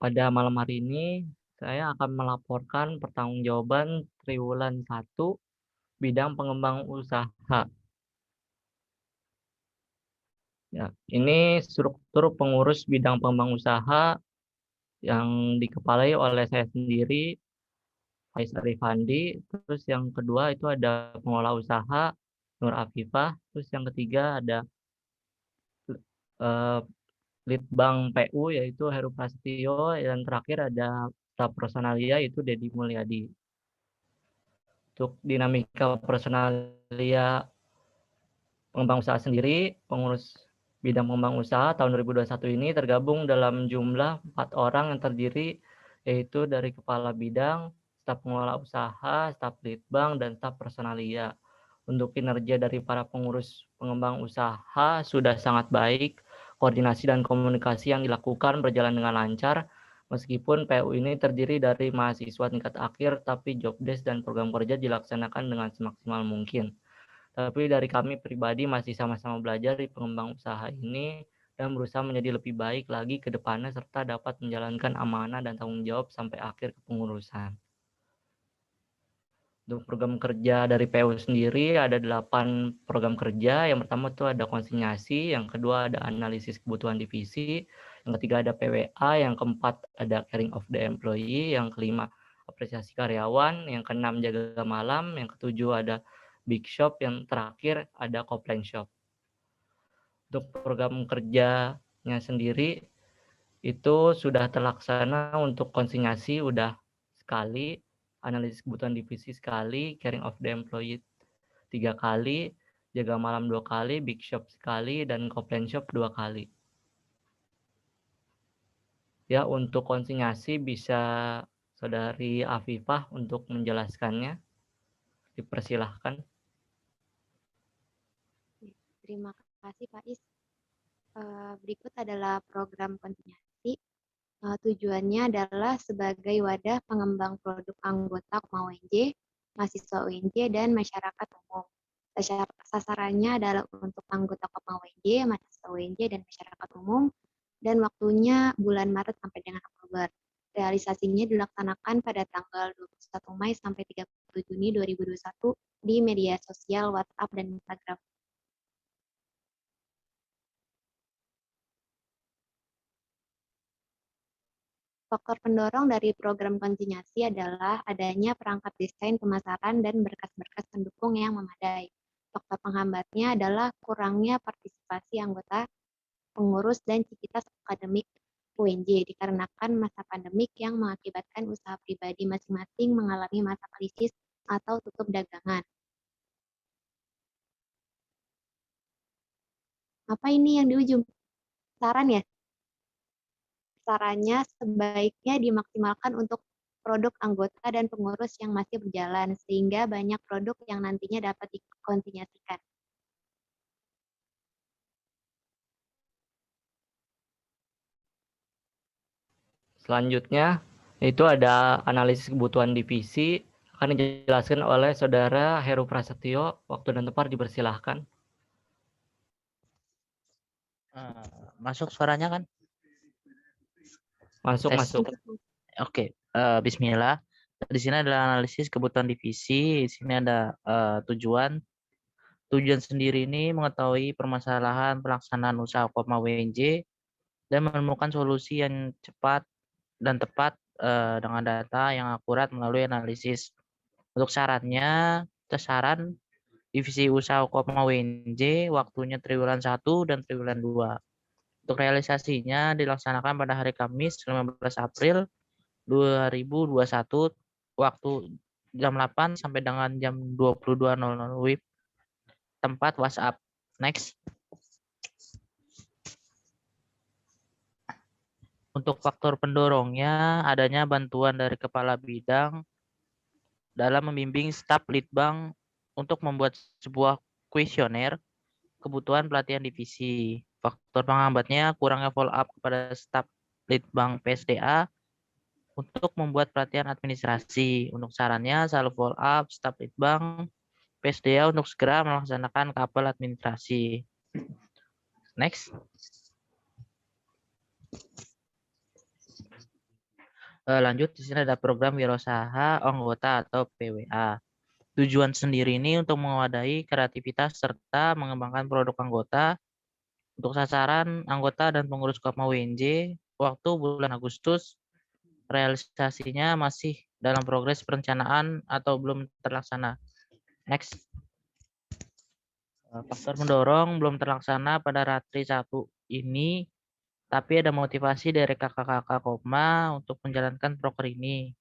Pada malam hari ini, saya akan melaporkan pertanggungjawaban triwulan 1 bidang pengembang usaha. Ya, ini struktur pengurus bidang pengembang usaha yang dikepalai oleh saya sendiri, Faiz Arifandi. Terus yang kedua itu ada pengelola usaha, Nur Afifah. Terus yang ketiga ada eh, Litbang PU yaitu Heru Prasetyo, dan terakhir ada staf personalia yaitu Dedi Mulyadi. Untuk dinamika personalia pengembang usaha sendiri, pengurus bidang pengembang usaha tahun 2021 ini tergabung dalam jumlah 4 orang yang terdiri yaitu dari kepala bidang, staf pengelola usaha, staf litbang, dan staf personalia. Untuk kinerja dari para pengurus pengembang usaha sudah sangat baik, koordinasi dan komunikasi yang dilakukan berjalan dengan lancar, meskipun PU ini terdiri dari mahasiswa tingkat akhir, tapi job desk dan program kerja dilaksanakan dengan semaksimal mungkin. Tapi dari kami pribadi masih sama-sama belajar di pengembang usaha ini dan berusaha menjadi lebih baik lagi ke depannya serta dapat menjalankan amanah dan tanggung jawab sampai akhir kepengurusan. Untuk program kerja dari PU sendiri ada 8 program kerja. Yang pertama itu ada konsinyasi, yang kedua ada analisis kebutuhan divisi, yang ketiga ada PWA, yang keempat ada caring of the employee, yang kelima apresiasi karyawan, yang keenam jaga malam, yang ketujuh ada big shop, yang terakhir ada complaint shop. Untuk program kerjanya sendiri itu sudah terlaksana. Untuk konsinyasi udah sekali, analisis kebutuhan divisi sekali, caring of the employee 3 kali, jaga malam 2 kali, big shop sekali, dan complaint shop 2 kali. Ya, untuk konsinyasi bisa Saudari Afifah untuk menjelaskannya. Dipersilahkan. Terima kasih Pak Is. Berikut adalah program konsinyasi. Tujuannya adalah sebagai wadah pengembang produk anggota UNJ, mahasiswa UNJ, dan masyarakat umum. Sasarannya adalah untuk anggota Kopma UNJ, mahasiswa UNJ, dan masyarakat umum, dan waktunya bulan Maret sampai dengan Oktober. Realisasinya dilaksanakan pada tanggal 21 Mei sampai 30 Juni 2021 di media sosial WhatsApp dan Instagram. Faktor pendorong dari program konsinyasi adalah adanya perangkat desain pemasaran dan berkas-berkas pendukung yang memadai. Faktor penghambatnya adalah kurangnya partisipasi anggota, pengurus, dan civitas akademik UNJ dikarenakan masa pandemik yang mengakibatkan usaha pribadi masing-masing mengalami masa krisis atau tutup dagangan. Apa ini yang di ujung? Saran ya? Sarannya sebaiknya dimaksimalkan untuk produk anggota dan pengurus yang masih berjalan, sehingga banyak produk yang nantinya dapat dikonsinyasikan. Selanjutnya, itu ada analisis kebutuhan divisi, akan dijelaskan oleh Saudara Heru Prasetyo. Waktu dan tempat dipersilahkan. Masuk suaranya kan? Masuk, Tes. masuk. Oke, Bismillah. Di sini adalah analisis kebutuhan divisi. Di sini ada tujuan. Tujuan sendiri ini mengetahui permasalahan pelaksanaan usaha Kopma WNJ dan menemukan solusi yang cepat dan tepat dengan data yang akurat melalui analisis. Untuk sarannya, saran divisi usaha Kopma WNJ waktunya triwulan 1 dan triwulan 2. Untuk realisasinya dilaksanakan pada hari Kamis 15 April 2021 waktu jam 8 sampai dengan jam 22.00 WIB, tempat WhatsApp. Next. Untuk faktor pendorongnya adanya bantuan dari kepala bidang dalam membimbing staf litbang untuk membuat sebuah kuesioner kebutuhan pelatihan divisi. Faktor penghambatnya kurangnya follow up kepada staf litbang PSDA untuk membuat pelatihan administrasi. Untuk sarannya selalu follow up staf litbang PSDA untuk segera melaksanakan kapal administrasi. Next. Lanjut, di sini ada program wirausaha anggota atau PWA. Tujuan sendiri ini untuk mewadahi kreativitas serta mengembangkan produk anggota. Untuk sasaran anggota dan pengurus Kopma WNJ, waktu bulan Agustus, realisasinya masih dalam progres perencanaan atau belum terlaksana. Next. Faktor mendorong belum terlaksana pada Ratri 1 ini, tapi ada motivasi dari kakak-kakak Kopma untuk menjalankan proker ini.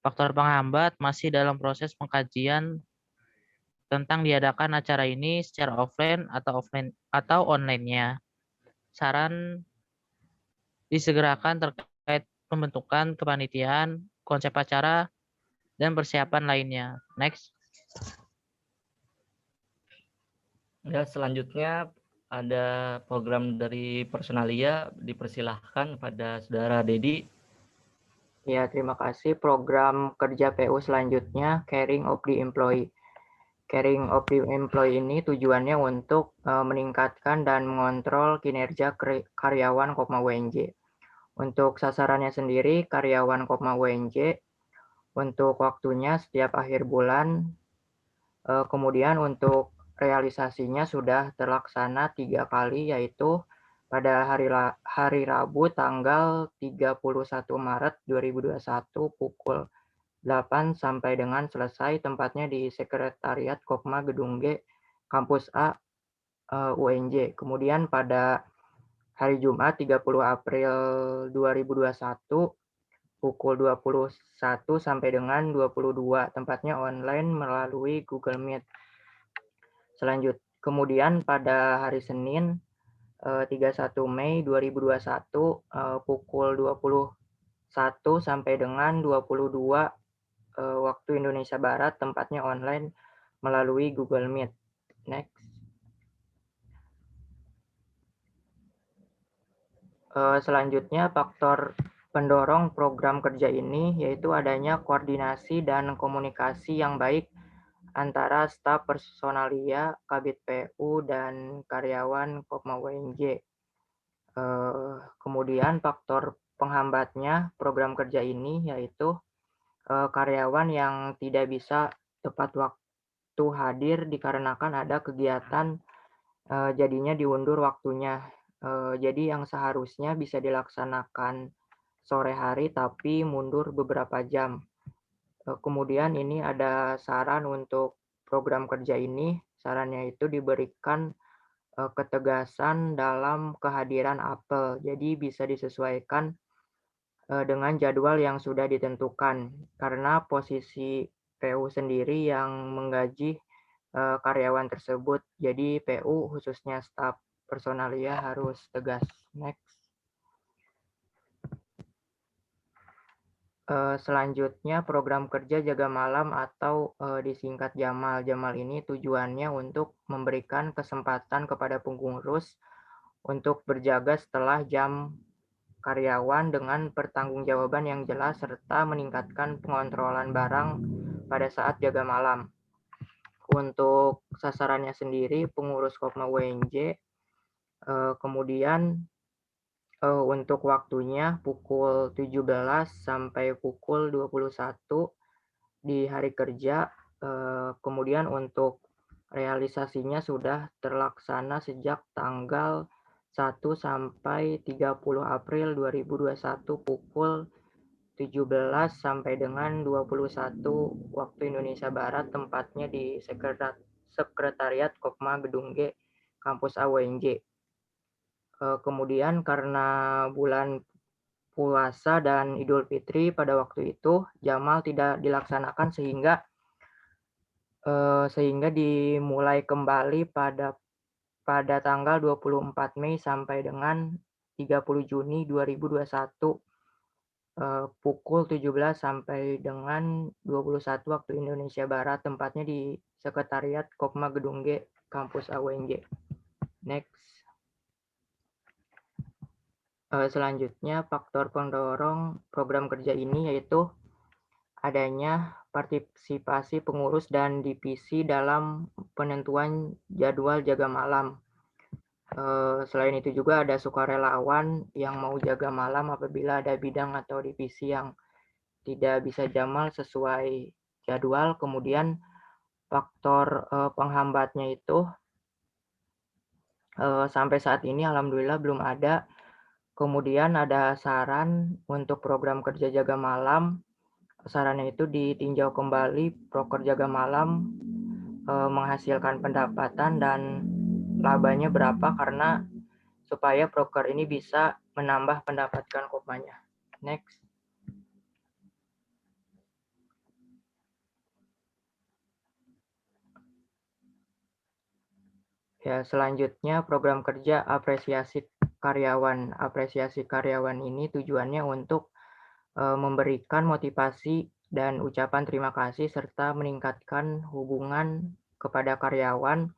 Faktor penghambat masih dalam proses pengkajian tentang diadakan acara ini secara offline atau online-nya. Saran disegerakan terkait pembentukan kepanitiaan, konsep acara, dan persiapan lainnya. Next. Ya, selanjutnya ada program dari Personalia, dipersilahkan pada Saudara Dedi. Ya, terima kasih. Program kerja PU selanjutnya, Caring of the Employee. Caring of the Employee ini tujuannya untuk meningkatkan dan mengontrol kinerja karyawan Kopma WNJ. Untuk sasarannya sendiri, karyawan Kopma WNJ untuk waktunya setiap akhir bulan, kemudian untuk realisasinya sudah terlaksana 3 kali, yaitu pada hari Rabu tanggal 31 Maret 2021 pukul 8 sampai dengan selesai, tempatnya di Sekretariat Kopma Gedung G, Kampus A, UNJ. Kemudian pada hari Jumat 30 April 2021 pukul 21 sampai dengan 22, tempatnya online melalui Google Meet. Kemudian pada hari Senin 31 Mei 2021 pukul 21 sampai dengan 22 waktu Indonesia Barat, tempatnya online melalui Google Meet. Next. Selanjutnya faktor pendorong program kerja ini yaitu adanya koordinasi dan komunikasi yang baik antara staf personalia, Kabid PU, dan karyawan Kopma WNJ. Kemudian faktor penghambatnya program kerja ini yaitu karyawan yang tidak bisa tepat waktu hadir dikarenakan ada kegiatan, jadinya diundur waktunya. Jadi yang seharusnya bisa dilaksanakan sore hari tapi mundur beberapa jam. Kemudian ini ada saran untuk program kerja ini, sarannya itu diberikan ketegasan dalam kehadiran apel, jadi bisa disesuaikan dengan jadwal yang sudah ditentukan, karena posisi PU sendiri yang menggaji karyawan tersebut, jadi PU khususnya staf personalia harus tegas. Next. Selanjutnya program kerja jaga malam atau disingkat Jamal. Jamal ini tujuannya untuk memberikan kesempatan kepada pengurus untuk berjaga setelah jam karyawan dengan pertanggungjawaban yang jelas serta meningkatkan pengontrolan barang pada saat jaga malam. Untuk sasarannya sendiri pengurus Kopma WNJ, kemudian untuk waktunya pukul 17 sampai pukul 21 di hari kerja. Kemudian untuk realisasinya sudah terlaksana sejak tanggal 1 sampai 30 April 2021 pukul 17 sampai dengan 21 waktu Indonesia Barat, tempatnya di Sekretariat Kopma Gedung G, Kampus A UNJ. Kemudian karena bulan puasa dan Idul Fitri pada waktu itu Jamal tidak dilaksanakan sehingga dimulai kembali pada tanggal 24 Mei sampai dengan 30 Juni 2021 pukul 17 sampai dengan 21 waktu Indonesia Barat, tempatnya di Sekretariat Kopma Gedung G, Kampus AUNJ. Next. Selanjutnya faktor pendorong program kerja ini yaitu adanya partisipasi pengurus dan divisi dalam penentuan jadwal jaga malam. Selain itu juga ada sukarelawan yang mau jaga malam apabila ada bidang atau divisi yang tidak bisa jamal sesuai jadwal. Kemudian faktor penghambatnya itu sampai saat ini alhamdulillah belum ada. Kemudian ada saran untuk program kerja jaga malam. Sarannya itu ditinjau kembali, proker jaga malam menghasilkan pendapatan dan labanya berapa, karena supaya proker ini bisa menambah pendapatan kopmanya. Next. Ya, selanjutnya program kerja apresiasi karyawan. Apresiasi karyawan ini tujuannya untuk memberikan motivasi dan ucapan terima kasih serta meningkatkan hubungan kepada karyawan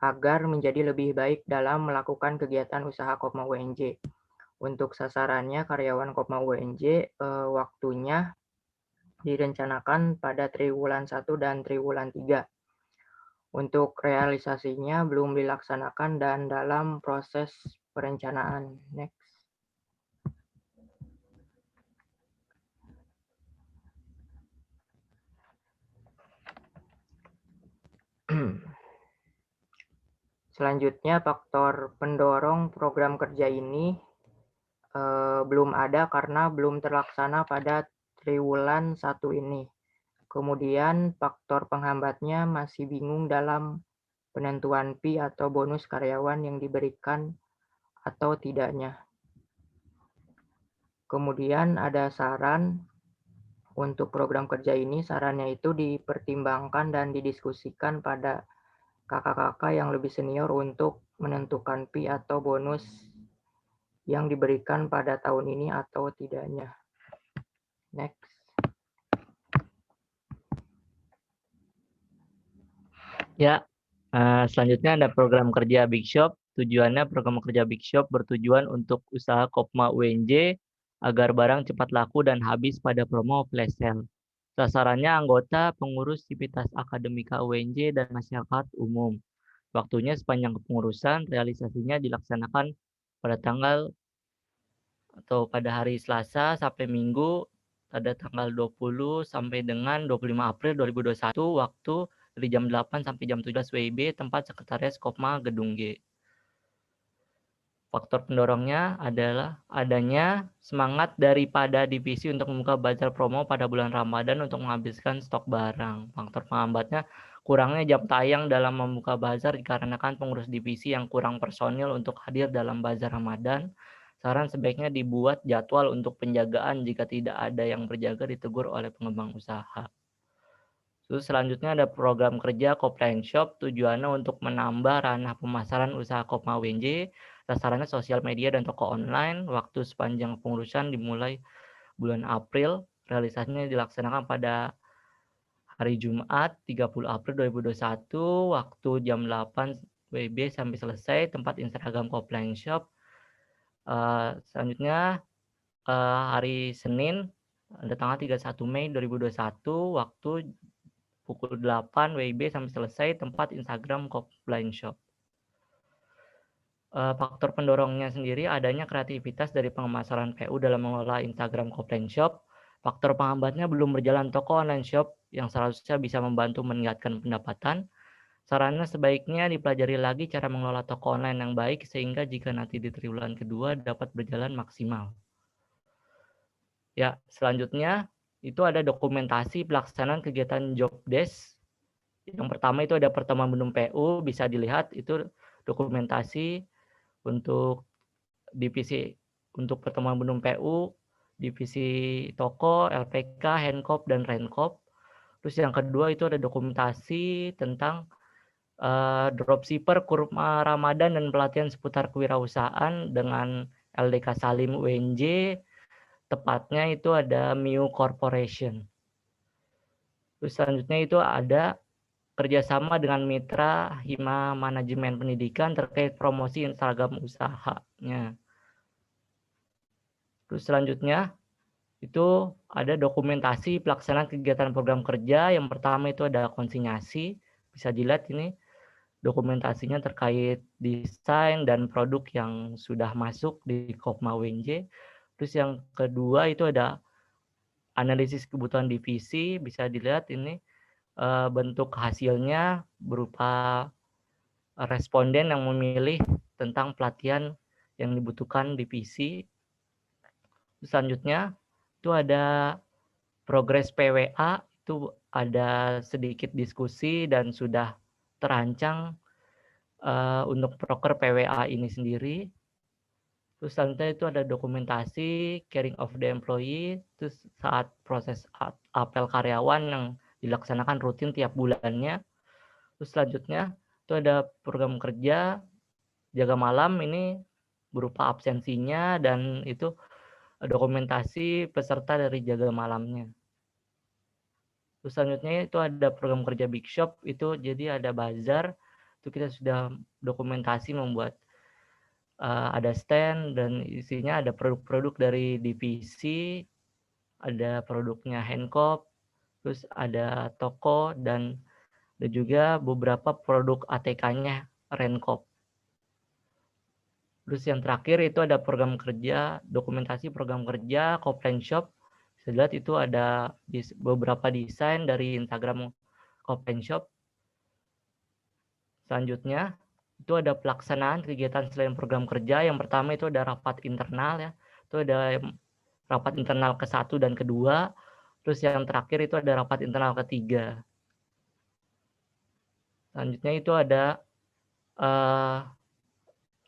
agar menjadi lebih baik dalam melakukan kegiatan usaha Kopma UNJ. Untuk sasarannya karyawan Kopma UNJ waktunya direncanakan pada triwulan 1 dan triwulan 3. Untuk realisasinya belum dilaksanakan dan dalam proses perencanaan. Next. Selanjutnya faktor pendorong program kerja ini belum ada karena belum terlaksana pada triwulan 1 ini. Kemudian faktor penghambatnya masih bingung dalam penentuan fee atau bonus karyawan yang diberikan atau tidaknya. Kemudian ada saran untuk program kerja ini, sarannya itu dipertimbangkan dan didiskusikan pada kakak-kakak yang lebih senior untuk menentukan fee atau bonus yang diberikan pada tahun ini atau tidaknya. Next. Ya, selanjutnya ada program kerja Big Shop. Tujuannya program kerja Big Shop bertujuan untuk usaha Kopma UNJ agar barang cepat laku dan habis pada promo flash sale. Sasarannya anggota, pengurus, sivitas akademika UNJ, dan masyarakat umum. Waktunya sepanjang kepengurusan, realisasinya dilaksanakan pada tanggal atau pada hari Selasa sampai Minggu pada tanggal 20 sampai dengan 25 April 2021, waktu dari jam 8 sampai jam 17 WIB, tempat Sekretariat Kopma Gedung G. Faktor pendorongnya adalah adanya semangat daripada divisi untuk membuka bazar promo pada bulan Ramadan untuk menghabiskan stok barang. Faktor penghambatnya kurangnya jam tayang dalam membuka bazar dikarenakan pengurus divisi yang kurang personil untuk hadir dalam bazar Ramadan. Saran sebaiknya dibuat jadwal untuk penjagaan, jika tidak ada yang berjaga ditegur oleh pengembang usaha. Terus selanjutnya ada program kerja Kopline Shop, tujuannya untuk menambah ranah pemasaran usaha Kopma UNJ, sasarannya sosial media dan toko online. Waktu sepanjang pengurusan dimulai bulan April, realisasinya dilaksanakan pada hari Jumat 30 April 2021, waktu jam 8 WIB sampai selesai, tempat Instagram Kopline Shop. Selanjutnya hari Senin ada tanggal 31 Mei 2021, waktu pukul 8 WIB sampai selesai, tempat Instagram Kopline Shop. Faktor pendorongnya sendiri adanya kreativitas dari pemasaran PU dalam mengelola Instagram Kopline Shop. Faktor penghambatnya belum berjalan toko online shop yang seharusnya bisa membantu meningkatkan pendapatan. Sarannya sebaiknya dipelajari lagi cara mengelola toko online yang baik sehingga jika nanti di triwulan kedua dapat berjalan maksimal. Ya, selanjutnya itu ada dokumentasi pelaksanaan kegiatan job desk. Yang pertama itu ada pertemuan Benum PU, bisa dilihat itu dokumentasi untuk divisi untuk pertemuan Benum PU, divisi toko, LPK, Handcop, dan Renkop. Terus yang kedua itu ada dokumentasi tentang dropshipper, kurma Ramadan, dan pelatihan seputar kewirausahaan dengan LDK Salim UNJ. Tepatnya itu ada Miu Corporation. Terus selanjutnya itu ada kerjasama dengan mitra Hima Manajemen Pendidikan terkait promosi Instagram usahanya. Terus selanjutnya itu ada dokumentasi pelaksanaan kegiatan program kerja. Yang pertama itu ada konsinyasi. Bisa dilihat ini dokumentasinya terkait desain dan produk yang sudah masuk di Kopma UNJ. Terus yang kedua itu ada analisis kebutuhan divisi, bisa dilihat ini bentuk hasilnya berupa responden yang memilih tentang pelatihan yang dibutuhkan divisi. Selanjutnya itu ada progres PWA, itu ada sedikit diskusi dan sudah terancang untuk proker PWA ini sendiri. Terus selanjutnya itu ada dokumentasi caring of the employee, terus saat proses apel karyawan yang dilaksanakan rutin tiap bulannya. Terus selanjutnya itu ada program kerja jaga malam, ini berupa absensinya dan itu dokumentasi peserta dari jaga malamnya. Terus selanjutnya itu ada program kerja Big Shop, itu jadi ada bazar, itu kita sudah dokumentasi membuat ada stand dan isinya ada produk-produk dari divisi, ada produknya Hancock, terus ada toko dan juga beberapa produk ATK-nya Rencop. Terus yang terakhir itu ada program kerja, dokumentasi program kerja Copland Shop. Bisa dilihat itu ada beberapa desain dari Instagram Copland Shop. Selanjutnya itu ada pelaksanaan kegiatan selain program kerja. Yang pertama itu ada rapat internal ya. Itu ada rapat internal ke-1 dan ke-2. Terus yang terakhir itu ada rapat internal ke-3. Selanjutnya itu ada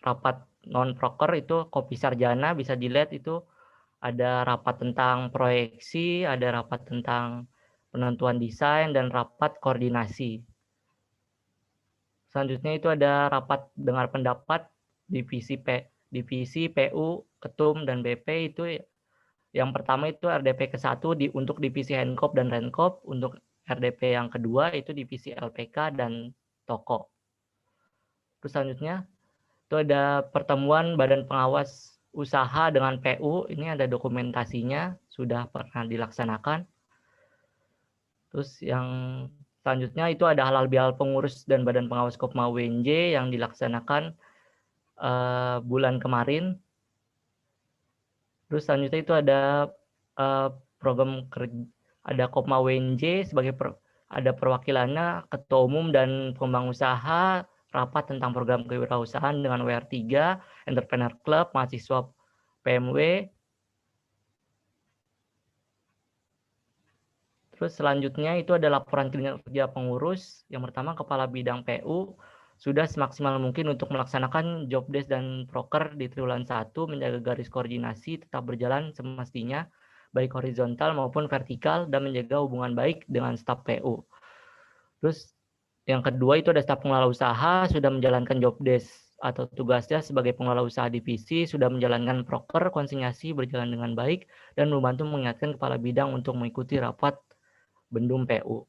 rapat non-proker, itu kopi sarjana, bisa dilihat itu ada rapat tentang proyeksi, ada rapat tentang penentuan desain, dan rapat koordinasi. Selanjutnya itu ada rapat dengar pendapat divisi PU, Ketum, dan BP. Itu yang pertama itu RDP ke-1 untuk divisi Hancock dan Rencop, untuk RDP yang kedua itu divisi LPK dan Toko. Terus selanjutnya itu ada pertemuan Badan Pengawas Usaha dengan PU, ini ada dokumentasinya, sudah pernah dilaksanakan. Terus yang selanjutnya itu ada halal bihalal pengurus dan Badan Pengawas Kopma UNJ yang dilaksanakan bulan kemarin. Terus selanjutnya itu ada program kerja, ada Kopma UNJ sebagai ada perwakilannya Ketua Umum dan Pengembang Usaha, rapat tentang program kewirausahaan dengan WR3, Entrepreneur Club, mahasiswa PMW. Terus selanjutnya itu ada laporan kinerja pengurus. Yang pertama, Kepala Bidang PU sudah semaksimal mungkin untuk melaksanakan job desk dan proker di triwulan 1, menjaga garis koordinasi tetap berjalan semestinya, baik horizontal maupun vertikal, dan menjaga hubungan baik dengan staf PU. Terus yang kedua itu ada staf pengelola usaha sudah menjalankan job desk atau tugasnya sebagai pengelola usaha divisi, sudah menjalankan proker konsinyasi berjalan dengan baik, dan membantu mengingatkan kepala bidang untuk mengikuti rapat bendum PU.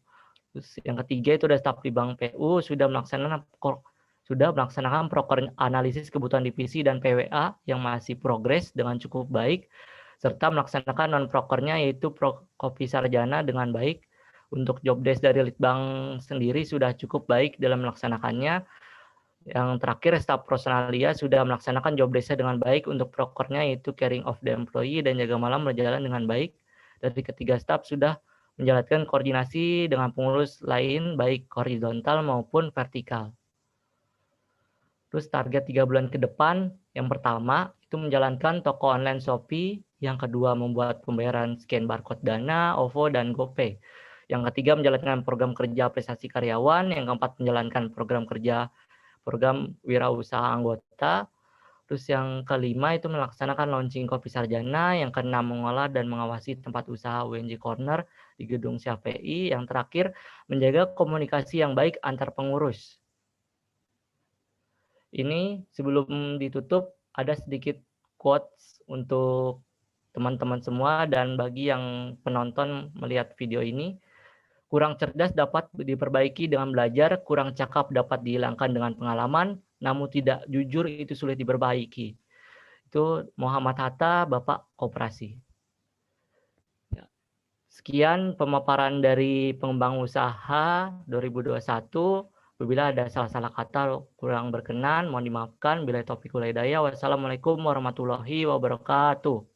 Terus yang ketiga itu ada staf di Bank PU sudah melaksanakan proker analisis kebutuhan divisi dan PWA yang masih progres dengan cukup baik, serta melaksanakan non-prokernya yaitu kopi sarjana dengan baik. Untuk job desk dari Litbang sendiri sudah cukup baik dalam melaksanakannya. Yang terakhir, staf personalia sudah melaksanakan job desk-nya dengan baik. Untuk prokernya yaitu caring of the employee dan jaga malam berjalan dengan baik. Dari ketiga staf sudah menjalankan koordinasi dengan pengurus lain baik horizontal maupun vertikal. Terus target 3 bulan ke depan, yang pertama itu menjalankan toko online Shopee, yang kedua membuat pembayaran scan barcode Dana, OVO, dan GoPay. Yang ketiga menjalankan program kerja prestasi karyawan, yang keempat menjalankan program kerja program wirausaha anggota. Terus yang kelima itu melaksanakan launching kopi sarjana, yang keenam mengolah dan mengawasi tempat usaha UNJ Corner di gedung CPI, yang terakhir menjaga komunikasi yang baik antar pengurus. Ini sebelum ditutup ada sedikit quotes untuk teman-teman semua dan bagi yang penonton melihat video ini. Kurang cerdas dapat diperbaiki dengan belajar, kurang cakap dapat dihilangkan dengan pengalaman, namun tidak jujur itu sulit diperbaiki. Itu Muhammad Hatta, Bapak Koperasi. Sekian pemaparan dari pengembang usaha 2021. Apabila ada salah-salah kata kurang berkenan, mohon dimaafkan. Bila taufiq wal hidayah. Wassalamualaikum warahmatullahi wabarakatuh.